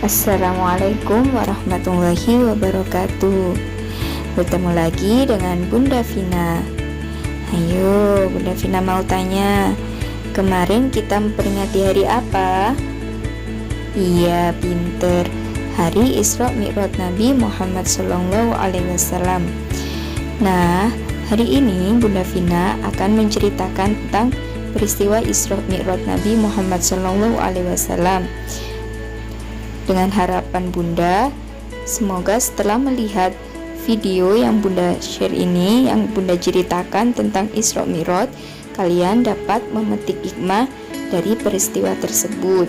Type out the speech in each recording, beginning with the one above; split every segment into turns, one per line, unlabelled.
Assalamualaikum warahmatullahi wabarakatuh. Bertemu lagi dengan Bunda Vina. Ayo, Bunda Vina mau tanya, kemarin kita memperingati hari apa? Iya, pinter. Hari Isra Mi'raj Nabi Muhammad SAW. Nah, hari ini Bunda Vina akan menceritakan tentang peristiwa Isra Mi'raj Nabi Muhammad SAW. Dengan harapan Bunda, semoga setelah melihat video yang Bunda share ini, yang Bunda ceritakan tentang Isra Mi'raj, kalian dapat memetik hikmah dari peristiwa tersebut.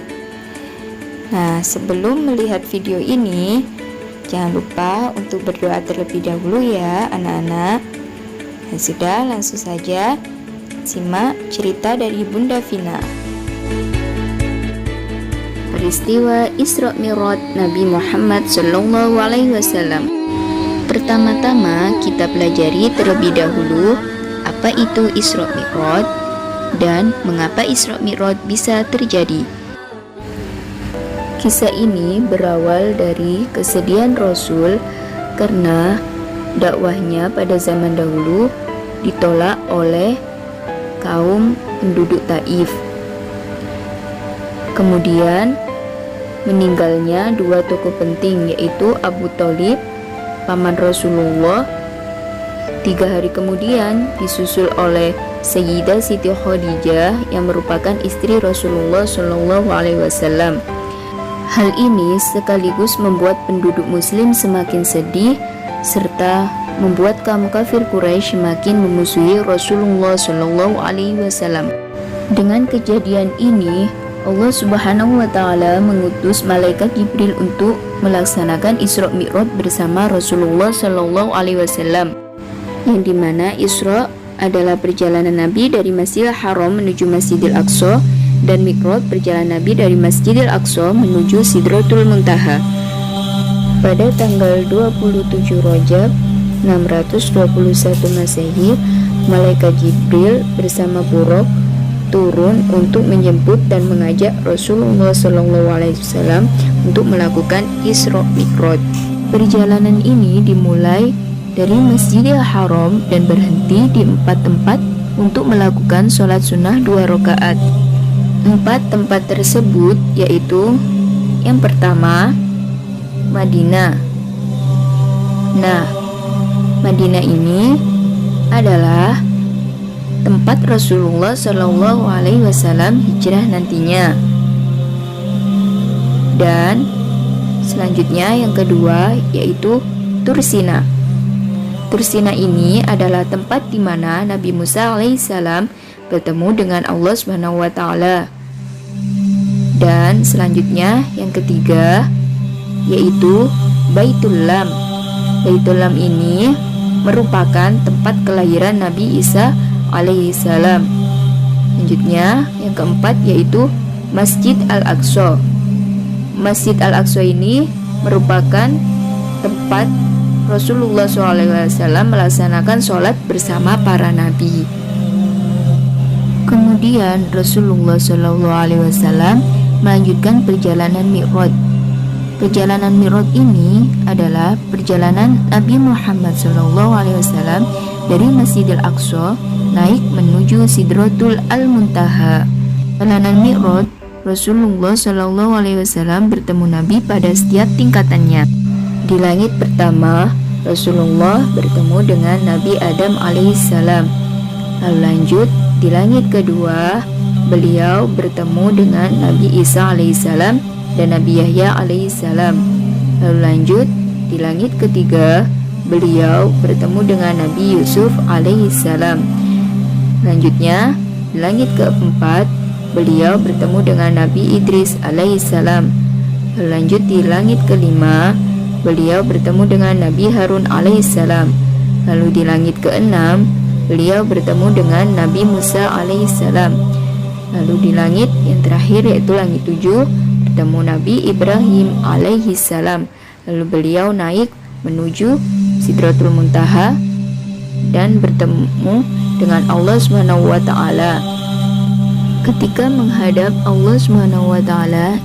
Nah, sebelum melihat video ini, jangan lupa untuk berdoa terlebih dahulu ya anak-anak. Dan sudah, langsung saja simak cerita dari Bunda Vina. Peristiwa Isra Mi'raj Nabi Muhammad SAW. Pertama-tama kita pelajari terlebih dahulu apa itu Isra Mi'raj dan mengapa Isra Mi'raj bisa terjadi. Kisah ini berawal dari kesedihan Rasul karena dakwahnya pada zaman dahulu ditolak oleh kaum penduduk Taif. Kemudian meninggalnya dua tokoh penting, yaitu Abu Thalib, paman Rasulullah. 3 hari kemudian disusul oleh Sayyidah Siti Khadijah yang merupakan istri Rasulullah SAW. Hal ini sekaligus membuat penduduk muslim semakin sedih serta membuat kaum kafir Quraisy semakin memusuhi Rasulullah SAW. Dengan kejadian ini, Allah Subhanahu wa Ta'ala mengutus malaikat Jibril untuk melaksanakan Isra Mi'raj bersama Rasulullah SAW, yang dimana Isra adalah perjalanan Nabi dari Masjidil Haram menuju Masjidil Aqsa, dan Mi'raj perjalanan Nabi dari Masjidil Aqsa menuju Sidratul Muntaha. Pada tanggal 27 Rajab 621 Masehi, malaikat Jibril bersama Buraq turun untuk menjemput dan mengajak Rasulullah SAW untuk melakukan Isra Mi'raj. Perjalanan ini dimulai dari Masjidil Haram dan berhenti di 4 tempat untuk melakukan sholat sunnah 2 rakaat. 4 tempat tersebut yaitu yang pertama, Madinah. Nah, Madinah ini adalah tempat Rasulullah SAW hijrah nantinya. Dan selanjutnya yang kedua yaitu Tursina. Tursina ini adalah tempat di mana Nabi Musa alaihissalam bertemu dengan Allah Subhanahu wa Ta'ala. Dan selanjutnya yang ketiga yaitu Baitul Lam. Baitul Lam ini merupakan tempat kelahiran Nabi Isa alaihissalam. Selanjutnya yang keempat yaitu Masjid Al-Aqsa. Masjid Al-Aqsa ini merupakan tempat Rasulullah SAW melaksanakan sholat bersama para nabi. Kemudian Rasulullah SAW melanjutkan perjalanan Mi'raj. Perjalanan Mi'raj ini adalah perjalanan Nabi Muhammad SAW dari Masjidil Aqsa naik menuju Sidratul Muntaha. Perjalanan Mi'raj, Rasulullah SAW bertemu Nabi pada setiap tingkatannya. Di langit pertama, Rasulullah bertemu dengan Nabi Adam alaihissalam. Lalu lanjut di langit kedua, beliau bertemu dengan Nabi Isa alaihissalam dan Nabi Yahya alaihissalam. Lalu lanjut di langit ketiga, beliau bertemu dengan Nabi Yusuf alaihissalam. Selanjutnya di langit keempat, beliau bertemu dengan Nabi Idris alaihissalam. Lalu lanjut di langit kelima, beliau bertemu dengan Nabi Harun alaihissalam. Lalu di langit keenam, beliau bertemu dengan Nabi Musa alaihissalam. Lalu di langit yang terakhir yaitu langit 7, bertemu Nabi Ibrahim alaihissalam. Lalu beliau naik menuju Sidratul Muntaha dan bertemu dengan Allah Subhanahu wa Ta'ala. Ketika menghadap Allah Subhanahu wa Ta'ala,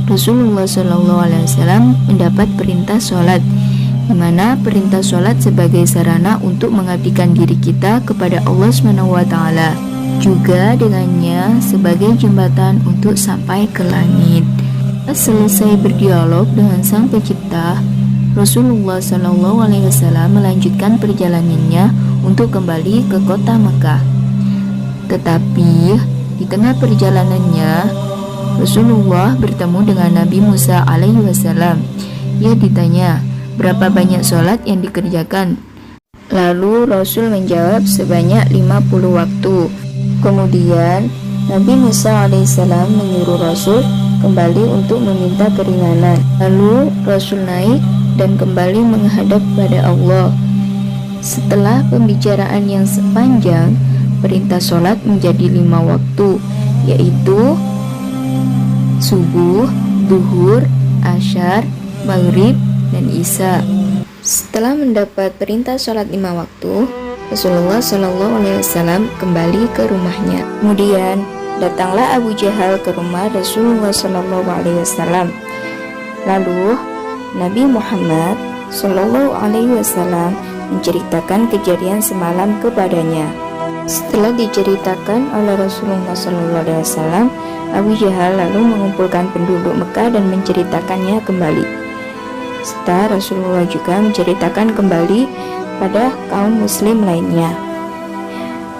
Rasulullah SAW mendapat perintah sholat, di mana perintah sholat sebagai sarana untuk mengabdikan diri kita kepada Allah SWT, juga dengannya sebagai jembatan untuk sampai ke langit. Selesai berdialog dengan Sang Pencipta, Rasulullah SAW melanjutkan perjalanannya untuk kembali ke kota Mekah. Tetapi di tengah perjalanannya, Rasulullah bertemu dengan Nabi Musa alaihissalam. Ia ditanya, berapa banyak sholat yang dikerjakan? Lalu Rasul menjawab, sebanyak 50 waktu. Kemudian Nabi Musa alaihissalam menyuruh Rasul kembali untuk meminta keringanan. Lalu Rasul naik dan kembali menghadap pada Allah. Setelah pembicaraan yang sepanjang, perintah sholat menjadi 5 waktu, yaitu subuh, duhur, asyar, maghrib, dan isya. Setelah mendapat perintah sholat 5 waktu, Rasulullah SAW kembali ke rumahnya. Kemudian datanglah Abu Jahal ke rumah Rasulullah SAW. Lalu Nabi Muhammad SAW menceritakan kejadian semalam kepadanya. Setelah diceritakan oleh Rasulullah SAW, Abu Jahal lalu mengumpulkan penduduk Mekah dan menceritakannya kembali. Serta Rasulullah juga menceritakan kembali pada kaum muslim lainnya.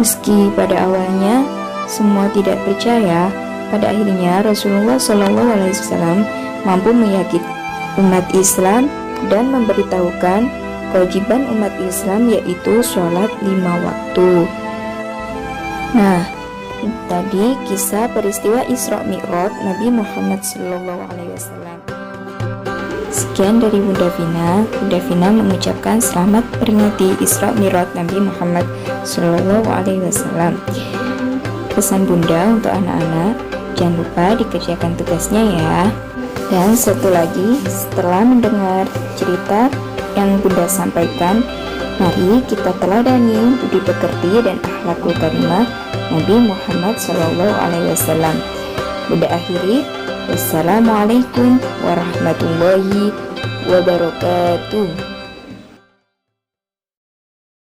Meski pada awalnya semua tidak percaya, pada akhirnya Rasulullah SAW mampu meyakinkan umat Islam dan memberitahukan kewajiban umat Islam, yaitu sholat 5 waktu. Nah, tadi kisah peristiwa Isra Mi'raj Nabi Muhammad SAW. Sekian dari Bunda Vina. Bunda Vina mengucapkan selamat peringati Isra Mi'raj Nabi Muhammad SAW. Pesan Bunda untuk anak-anak, jangan lupa dikerjakan tugasnya ya. Dan satu lagi, setelah mendengar cerita yang Bunda sampaikan, mari kita teladani budi pekerti dan akhlakul karimah Nabi Muhammad SAW. Bunda akhiri, wassalamualaikum warahmatullahi wabarakatuh.